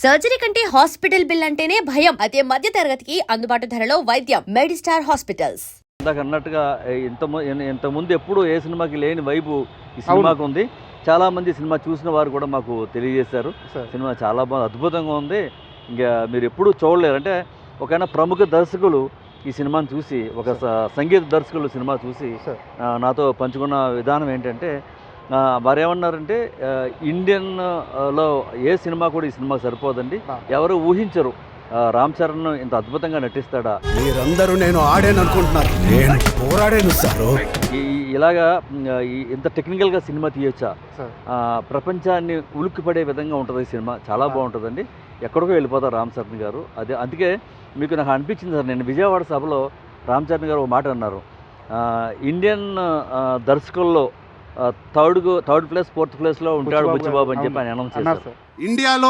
Surgery కంటే hospital bill అంటేనే భయం. అదే మధ్య తరగతికి అందుబాటు ధరలో వైద్యం. Medistar hospitals. ఇందాక అన్నట్టుగా ఇంతకుముందు ఎప్పుడు ఏ సినిమాకి లేని వైబు ఈ సినిమాకు ఉంది. చాలా మంది సినిమా చూసిన వారు కూడా మాకు తెలియజేశారు. సినిమా చాలా బాగా అద్భుతంగా ఉంది. ఇంకా మీరు ఎప్పుడూ చూడలేరు. అంటే ఒక ప్రముఖ దర్శకులు ఈ సినిమాని చూసి, ఒక సంగీత దర్శకులు సినిమా చూసి నాతో పంచుకున్న విధానం ఏంటంటే, వారు ఏమన్నారంటే, ఇండియన్లో ఏ సినిమా కూడా ఈ సినిమాకి సరిపోదండి, ఎవరు ఊహించరు రామ్ చరణ్ ఇంత అద్భుతంగా నటిస్తాడా. మీరందరూ నేను ఆడాను అనుకుంటున్నారు, నేను పోరాడాను సార్. ఇలాగా ఇంత టెక్నికల్గా సినిమా తీయొచ్చా, ప్రపంచాన్ని ఉలిక్కిపడే విధంగా ఉంటుంది ఈ సినిమా. చాలా బాగుంటుందండి. ఎక్కడికో వెళ్ళిపోతారు రామ్ చరణ్ గారు. అందుకే మీకు నాకు అనిపించింది సార్, నేను విజయవాడ సభలో రామ్ చరణ్ గారు ఒక మాట అన్నారు, ఇండియన్ దర్శకుల్లో థర్డ్ ప్లేస్ ఫోర్త్ ప్లేస్లో ఉంటాడు బుచ్చిబాబు అని చెప్పి ఆయన అనౌన్స్ చేశారు. ఇండియాలో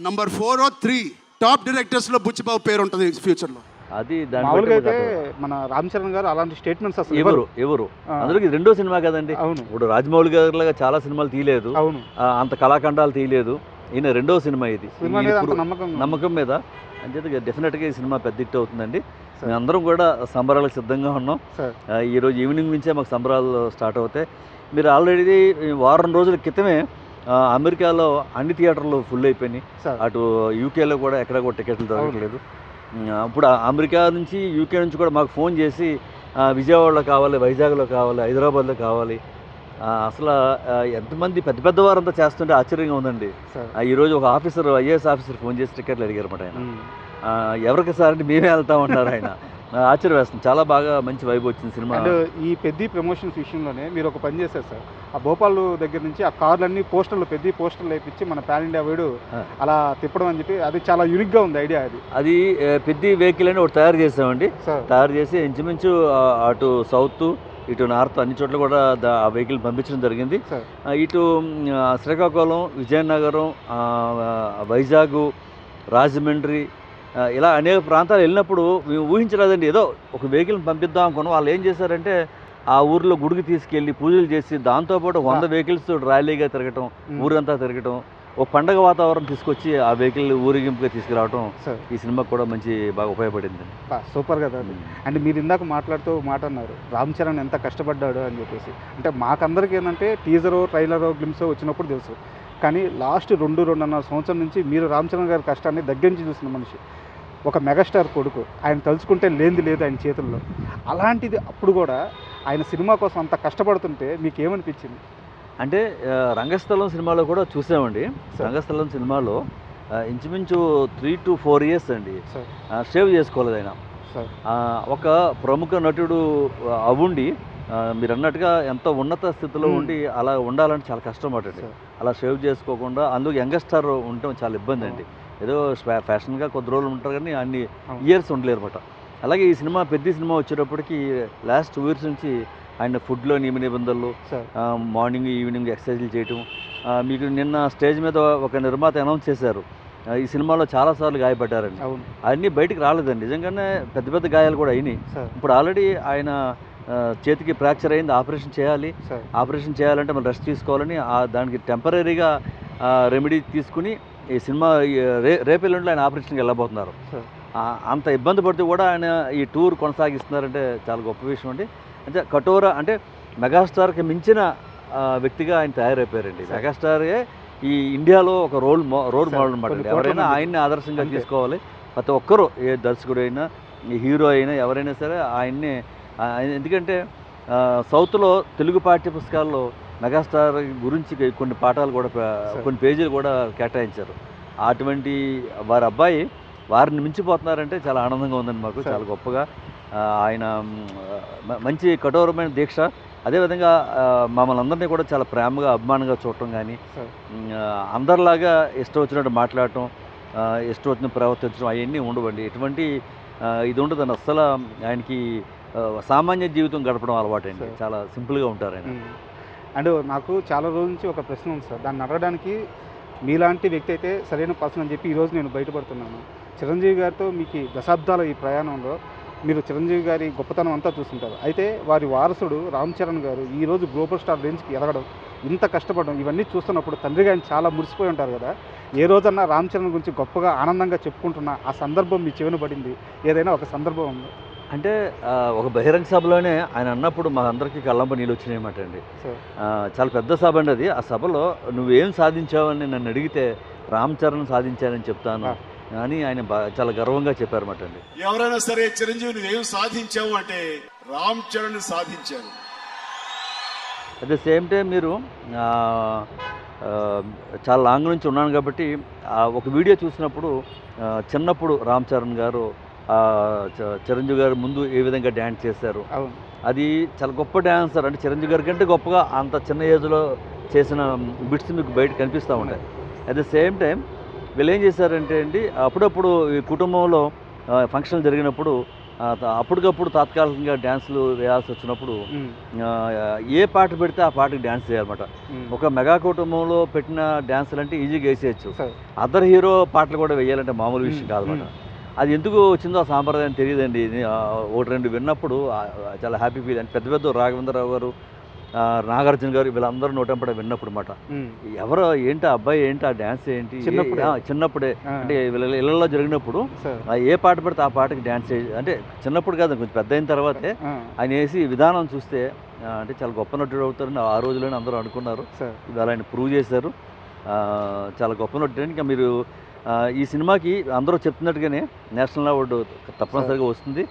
నంబర్ 4 or 3 టాప్ డైరెక్టర్స్లో బుచ్చిబాబు పేరు ఉంటుంది ఫ్యూచర్లో. అది మన రామ్ చరణ్ గారు అలాంటి స్టేట్మెంట్స్ అసలు ఎవరు అందులో ఇది రెండో సినిమా కదండి. ఇప్పుడు రాజమౌళి గారి లాగా చాలా సినిమాలు తీయలేదు, అంత కళాఖండాలు తీయలేదు. ఈయన రెండో సినిమా ఇది. నమ్మకం మీద అంచేత డెఫినెట్గా ఈ సినిమా పెద్ద హిట్ అవుతుందండి. మేమందరం కూడా సంబరాలకు సిద్ధంగా ఉన్నాం. ఈరోజు ఈవినింగ్ నుంచే మాకు సంబరాలు స్టార్ట్ అవుతాయి. మీరు ఆల్రెడీ వారం రోజుల క్రితమే అమెరికాలో అన్ని థియేటర్లు ఫుల్ అయిపోయినాయి. అటు యూకేలో కూడా ఎక్కడ కూడా టికెట్లు దొరకలేదు. ఇప్పుడు అమెరికా నుంచి యూకే నుంచి కూడా మాకు ఫోన్ చేసి విజయవాడలో కావాలి, వైజాగ్లో కావాలి, హైదరాబాద్లో కావాలి. అసలు ఎంతమంది పెద్ద పెద్ద వారంతా చేస్తుంటే ఆశ్చర్యంగా ఉందండి. ఈరోజు ఒక ఆఫీసర్, ఐఏఎస్ ఆఫీసర్ ఫోన్ చేసి టికెట్లు అడిగారన్నమాట. ఆయన ఎవరికి సార్ అంటే మేమే వెళ్తామన్నారు. ఆయన ఆశ్చర్యం వేస్తుంది. చాలా బాగా మంచి వైబ్ వచ్చింది సినిమా. ఈ పెద్ద ప్రమోషన్స్ విషయంలోనే మీరు ఒక పని చేశారు సార్. ఆ భోపాల్ దగ్గర నుంచి ఆ కార్లన్నీ పెద్ద పోస్టర్లు వేయించి మన పాన్ ఇండియా వైడ్ అలా తిప్పడం అని చెప్పి, అది చాలా యూనిక్గా ఉంది ఐడియా. అది పెద్ద వెహికల్ అని ఒకటి తయారు చేసామండి. తయారు చేసి ఇంచుమించు అటు సౌత్ ఇటు నార్త్ అన్ని చోట్ల కూడా ఆ వెహికల్ పంపించడం జరిగింది. ఇటు శ్రీకాకుళం, విజయనగరం, వైజాగ్, రాజమండ్రి ఇలా అనేక ప్రాంతాలు వెళ్ళినప్పుడు మేము ఊహించలేదండి. ఏదో ఒక వెహికల్ని పంపిద్దాం అనుకున్నాం. వాళ్ళు ఏం చేశారంటే, ఆ ఊరిలో గుడికి తీసుకెళ్ళి పూజలు చేసి దాంతోపాటు 100 వెహికల్స్ ర్యాలీగా తిరగటం, ఊరంతా తిరగటం, ఒక పండగ వాతావరణం తీసుకొచ్చి ఆ వెహికల్ ఊరేగింపుగా తీసుకురావడం ఈ సినిమాకి కూడా మంచి బాగా ఉపయోగపడింది. సూపర్ కదా. అంటే మీరు ఇందాక మాట్లాడుతూ మాట అన్నారు, రామ్ చరణ్ ఎంత కష్టపడ్డాడు అని చెప్పేసి. అంటే మాకందరికీ ఏంటంటే టీజరో ట్రైలరో గ్లిమ్సో వచ్చినప్పుడు తెలుసు, కానీ లాస్ట్ 2.5 సంవత్సరం నుంచి మీరు రామ్ చరణ్ గారి కష్టాన్ని దగ్గర నుంచి చూసిన మనిషి, ఒక మెగాస్టార్ కొడుకు. ఆయన తలుచుకుంటే లేనిది లేదు ఆయన చేతుల్లో. అలాంటిది అప్పుడు కూడా ఆయన సినిమా కోసం అంత కష్టపడుతుంటే మీకు ఏమనిపించింది? అంటే రంగస్థలం సినిమాలో కూడా చూసామండి. రంగస్థలం సినిమాలో ఇంచుమించు 3 to 4 years అండి సేవ్ చేసుకోలేదు ఆయన. ఒక ప్రముఖ నటుడు అవుండి మీరు అన్నట్టుగా ఎంతో ఉన్నత స్థితిలో ఉండి అలా ఉండాలంటే చాలా కష్టం పట్టండి. అలా సేవ్ చేసుకోకుండా అందులో యంగస్టార్ ఉండటం చాలా ఇబ్బంది అండి. ఏదో ఫ్యాషన్గా కొద్ది రోజులు ఉంటారు కానీ అన్ని ఇయర్స్ ఉండలేరు అనమాట. అలాగే ఈ సినిమా పెద్ద సినిమా వచ్చేటప్పటికి లాస్ట్ 2 years నుంచి ఆయన ఫుడ్లో నియమ నిబంధనలు, మార్నింగ్ ఈవినింగ్ ఎక్సర్సైజ్లు చేయటం. మీకు నిన్న స్టేజ్ మీద ఒక నిర్మాత అనౌన్స్ చేశారు, ఈ సినిమాలో చాలాసార్లు గాయపడ్డారండి. అవన్నీ బయటికి రాలేదండి. నిజంగానే పెద్ద పెద్ద గాయాలు కూడా అయినాయి. ఇప్పుడు ఆల్రెడీ ఆయన చేతికి ఫ్రాక్చర్ అయింది, ఆపరేషన్ చేయాలంటే మనం రెస్ట్ తీసుకోవాలని దానికి టెంపరీగా రెమెడీ తీసుకుని ఈ సినిమా రేపెల్లుండిలో ఆయన ఆపరేషన్కి వెళ్ళబోతున్నారు. అంత ఇబ్బంది పడితే కూడా ఆయన ఈ టూర్ కొనసాగిస్తున్నారంటే చాలా గొప్ప విషయం అండి. అంటే కఠోర, అంటే మెగాస్టార్కి మించిన వ్యక్తిగా ఆయన తయారైపోయారండి. మెగాస్టారే ఈ ఇండియాలో ఒక రోల్ మోడల్ అనమాట. ఎవరైనా ఆయన్ని ఆదర్శంగా తీసుకోవాలి. ప్రతి ఒక్కరూ, ఏ దర్శకుడు అయినా, ఈ హీరో అయినా, ఎవరైనా సరే ఆయన్నే. ఎందుకంటే సౌత్లో తెలుగు పాఠ్య పుస్తకాల్లో మెగాస్టార్ గురించి కొన్ని పాఠాలు కూడా, కొన్ని పేజీలు కూడా కేటాయించారు. అటువంటి వారి అబ్బాయి వారిని మించిపోతున్నారంటే చాలా ఆనందంగా ఉందండి మాకు. చాలా గొప్పగా ఆయన మంచి కఠోరమైన దీక్ష. అదేవిధంగా మమ్మల్ని అందరినీ కూడా చాలా ప్రేమగా, అభిమానంగా చూడటం కానీ, అందరిలాగా ఇష్టం వచ్చినట్టు మాట్లాడటం, ఇష్టం వచ్చిన ప్రవర్తించడం అవన్నీ ఉండవండి. ఎటువంటి ఇది ఉండదండి అస్సలు. ఆయనకి సామాన్య జీవితం గడపడం అలవాటండి. చాలా సింపుల్గా ఉంటారు ఆయన. అండ్ నాకు చాలా రోజుల నుంచి ఒక ప్రశ్న ఉంది సార్, దాన్ని అడగడానికి మీలాంటి వ్యక్తి అయితే సరైన పర్సన్ అని చెప్పి ఈరోజు నేను బయటపడుతున్నాను. చిరంజీవి గారితో మీకు దశాబ్దాల ఈ ప్రయాణంలో మీరు చిరంజీవి గారి గొప్పతనం అంతా చూస్తుంటారు. అయితే వారి వారసుడు రామ్ చరణ్ గారు ఈరోజు గ్లోబల్ స్టార్ రేంజ్కి ఎదగడం, ఇంత కష్టపడడం, ఇవన్నీ చూస్తున్నప్పుడు తండ్రిగా ఆయన చాలా మురిసిపోయి ఉంటారు కదా. ఏ రోజన్నా రామ్ చరణ్ గురించి గొప్పగా ఆనందంగా చెప్పుకుంటున్న ఆ సందర్భం మీ చెవిన పడింది, ఏదైనా ఒక సందర్భం ఉందా? అంటే ఒక బహిరంగ సభలోనే ఆయన అన్నప్పుడు మా అందరికీ కళ్ళంప నీళ్ళు వచ్చినాయన్నమాట అండి. సార్ చాలా పెద్ద సభ అండి అది. ఆ సభలో నువ్వేం సాధించావని నన్ను అడిగితే రామ్ చరణ్ సాధించానని చెప్తాను అని ఆయన చాలా గర్వంగా చెప్పారన్నమాట అండి. ఎవరైనా సరే చిరంజీవి నువ్వేం సాధించావు అంటే రామ్ చరణ్ సాధించారు. అట్ ద సేమ్ టైం మీరు చాలా లాంగ్ నుంచి ఉన్నాను కాబట్టి ఒక వీడియో చూసినప్పుడు చిన్నప్పుడు రామ్ చరణ్ గారు చిరంజీవి గారు ముందు ఏ విధంగా డ్యాన్స్ చేశారు, అవును, అది చాలా గొప్ప డ్యాన్సర్. అంటే చిరంజీవి గారి కంటే గొప్పగా అంత చిన్న ఏజ్లో చేసిన బిట్స్ మీకు బయట కనిపిస్తూ ఉంటాయి. అట్ ద సేమ్ టైం వీళ్ళు ఏం చేశారంటే అండి, అప్పుడప్పుడు ఈ కుటుంబంలో ఫంక్షన్లు జరిగినప్పుడు అప్పటికప్పుడు తాత్కాలికంగా డ్యాన్సులు వేయాల్సి వచ్చినప్పుడు ఏ పాట పెడితే ఆ పాటకి డ్యాన్స్ చేయాలన్నమాట. ఒక మెగా కుటుంబంలో పెట్టిన డ్యాన్సులు అంటే ఈజీగా వేసేయచ్చు, అదర్ హీరో పాటలు కూడా వేయాలంటే మామూలు విషయం కాదన్నమాట. అది ఎందుకు వచ్చిందో ఆ సాంప్రదాయం తెలియదండి. ఒకటి రెండు విన్నప్పుడు చాలా హ్యాపీ ఫీల్. అంటే పెద్ద పెద్ద రాఘవేంద్రరావు గారు, నాగార్జున గారు వీళ్ళందరూ నోటంపడ విన్నప్పుడు మాట ఎవరో ఏంటి ఆ అబ్బాయి ఏంటి ఆ డ్యాన్స్ ఏంటి చిన్నప్పుడే అంటే వీళ్ళ ఇళ్ళల్లో జరిగినప్పుడు ఏ పాట పడితే ఆ పాటకి డ్యాన్స్ అంటే చిన్నప్పుడు కాదు కొంచెం పెద్ద అయిన తర్వాతే ఆయన వేసి విధానం చూస్తే అంటే చాలా గొప్ప నటుడు అవుతారని ఆ రోజులోనే అందరూ అనుకున్నారు. ఇవాళ ఆయన ప్రూవ్ చేశారు. చాలా గొప్ప నటుడు. ఇంకా మీరు ఈ సినిమాకి అందరూ చెప్తున్నట్టుగానే నేషనల్ అవార్డు తప్పనిసరిగా వస్తుంది.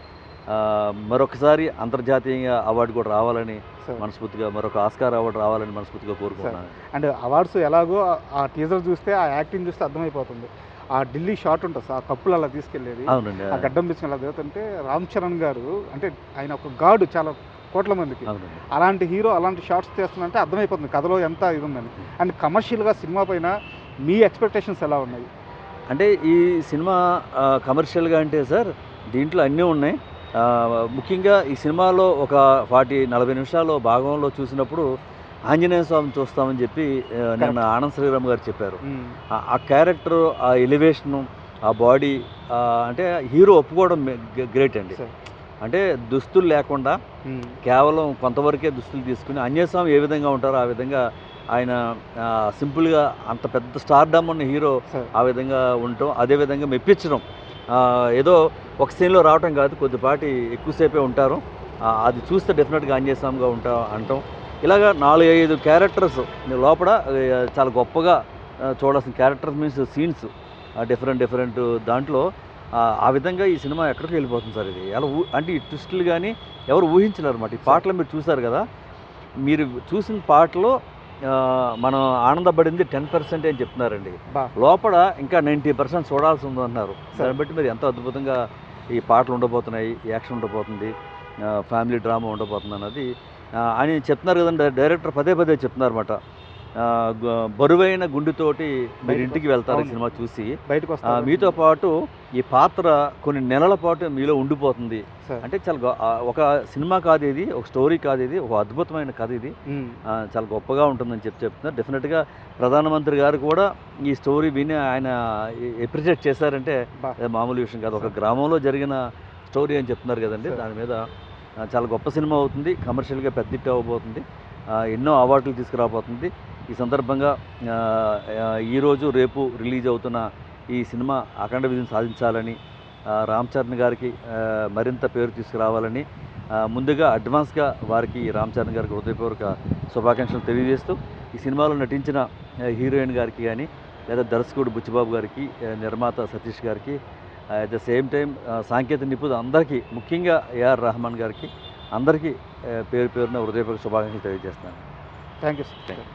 మరొకసారి అంతర్జాతీయ అవార్డు కూడా రావాలని మనస్ఫూర్తిగా, మరొక ఆస్కార్ అవార్డు రావాలని మనస్ఫూర్తిగా కోరుకుంటున్నాను. అండ్ అవార్డ్స్ ఎలాగో ఆ టీజర్ చూస్తే, ఆ యాక్టింగ్ చూస్తే అర్థమైపోతుంది. ఆ ఢిల్లీ షాట్ ఉంటుంది సార్, ఆ కప్పులు అలా తీసుకెళ్ళేది, అవునండి, ఆ గడ్డం తీసుకుని అలా దిగుతుంటే రామ్ చరణ్ గారు అంటే ఆయన ఒక గాడు చాలా కోట్ల మందికి. అలాంటి హీరో అలాంటి షాట్స్ తీస్తున్నంటే అర్థమైపోతుంది కథలో ఎంత ఇది ఉందని. అండ్ కమర్షియల్గా సినిమా పైన మీ ఎక్స్పెక్టేషన్స్ ఎలా ఉన్నాయి? అంటే ఈ సినిమా కమర్షియల్గా అంటే సార్ దీంట్లో అన్నీ ఉన్నాయి. ముఖ్యంగా ఈ సినిమాలో ఒక 40-40 నిమిషాలు భాగంలో చూసినప్పుడు ఆంజనేయ స్వామిని చూస్తామని చెప్పి నిన్న ఆనంద్ శ్రీరామ్ గారు చెప్పారు. ఆ క్యారెక్టర్, ఆ ఎలివేషను, ఆ బాడీ, అంటే హీరో ఒప్పుకోవడం గ్రేట్ అండి. అంటే దుస్తులు లేకుండా కేవలం కొంతవరకే దుస్తులు తీసుకుని ఆంజనేయస్వామి ఏ విధంగా ఉంటారో ఆ విధంగా ఆయన సింపుల్గా అంత పెద్ద స్టార్డమ్ ఉన్న హీరో ఆ విధంగా ఉండటం, అదేవిధంగా మెప్పించడం, ఏదో ఒక సీన్లో రావటం కాదు, కొద్దిపాటి ఎక్కువసేపే ఉంటారు. అది చూస్తే డెఫినెట్గా ఆంజనేయస్వామిగా అంటాం. ఇలాగా 4-5 క్యారెక్టర్స్ లోపల చాలా గొప్పగా చూడాల్సిన క్యారెక్టర్స్ మీన్స్ సీన్స్ డిఫరెంట్ దాంట్లో ఆ విధంగా ఈ సినిమా ఎక్కడికి వెళ్ళిపోతుంది సార్. ఇది ఎలా అంటే ఈ ట్విస్టులు కానీ ఎవరు ఊహించలేరు అన్నమాట. ఈ పాటలు మీరు చూసారు కదా, మీరు చూసిన పాటలో మనం ఆనందపడింది 10% అని చెప్తున్నారండి. లోపల ఇంకా 90% చూడాల్సి ఉందన్నారు. దాన్ని బట్టి మీరు ఎంత అద్భుతంగా ఈ పాటలు ఉండబోతున్నాయి, యాక్షన్ ఉండబోతుంది, ఫ్యామిలీ డ్రామా ఉండబోతుంది అన్నది అని చెప్తున్నారు కదండి. డైరెక్టర్ పదే చెప్తున్నారు అన్నమాట. బరువైన గుండెతోటి మీరు ఇంటికి వెళ్తారు ఈ సినిమా చూసి, మీతో పాటు ఈ పాత్ర కొన్ని నెలల పాటు మీలో ఉండిపోతుంది. అంటే చాలా ఒక సినిమా కాదు ఇది, ఒక స్టోరీ కాదు ఇది, ఒక అద్భుతమైన కథ ఇది, చాలా గొప్పగా ఉంటుందని చెప్తున్నారు. డెఫినెట్గా ప్రధానమంత్రి గారు కూడా ఈ స్టోరీ విని ఆయన అప్రిషియేట్ చేశారంటే మామూలు విషయం కాదు. ఒక గ్రామంలో జరిగిన స్టోరీ అని చెప్తున్నారు కదండి. దాని మీద చాలా గొప్ప సినిమా అవుతుంది, కమర్షియల్గా పెద్ద హిట్ అవ్వబోతుంది, ఎన్నో అవార్డులు తీసుకురాబోతుంది. ఈ సందర్భంగా ఈరోజు రేపు రిలీజ్ అవుతున్న ఈ సినిమా అఖండ విజయం సాధించాలని, రామ్ చరణ్ గారికి మరింత పేరు తీసుకురావాలని ముందుగా అడ్వాన్స్గా వారికి రామ్ చరణ్ గారికి హృదయపూర్వక శుభాకాంక్షలు తెలియజేస్తూ, ఈ సినిమాలో నటించిన హీరోయిన్ గారికి కానీ లేదా దర్శకుడు బుచ్చిబాబు గారికి, నిర్మాత సతీష్ గారికి, అట్ ద సేమ్ టైం సాంకేతిక నిపుణులు అందరికీ, ముఖ్యంగా ఏఆర్ రెహమాన్ గారికి అందరికీ పేరున హృదయపూర్వక శుభాకాంక్షలు తెలియజేస్తున్నాను. Thank you sir.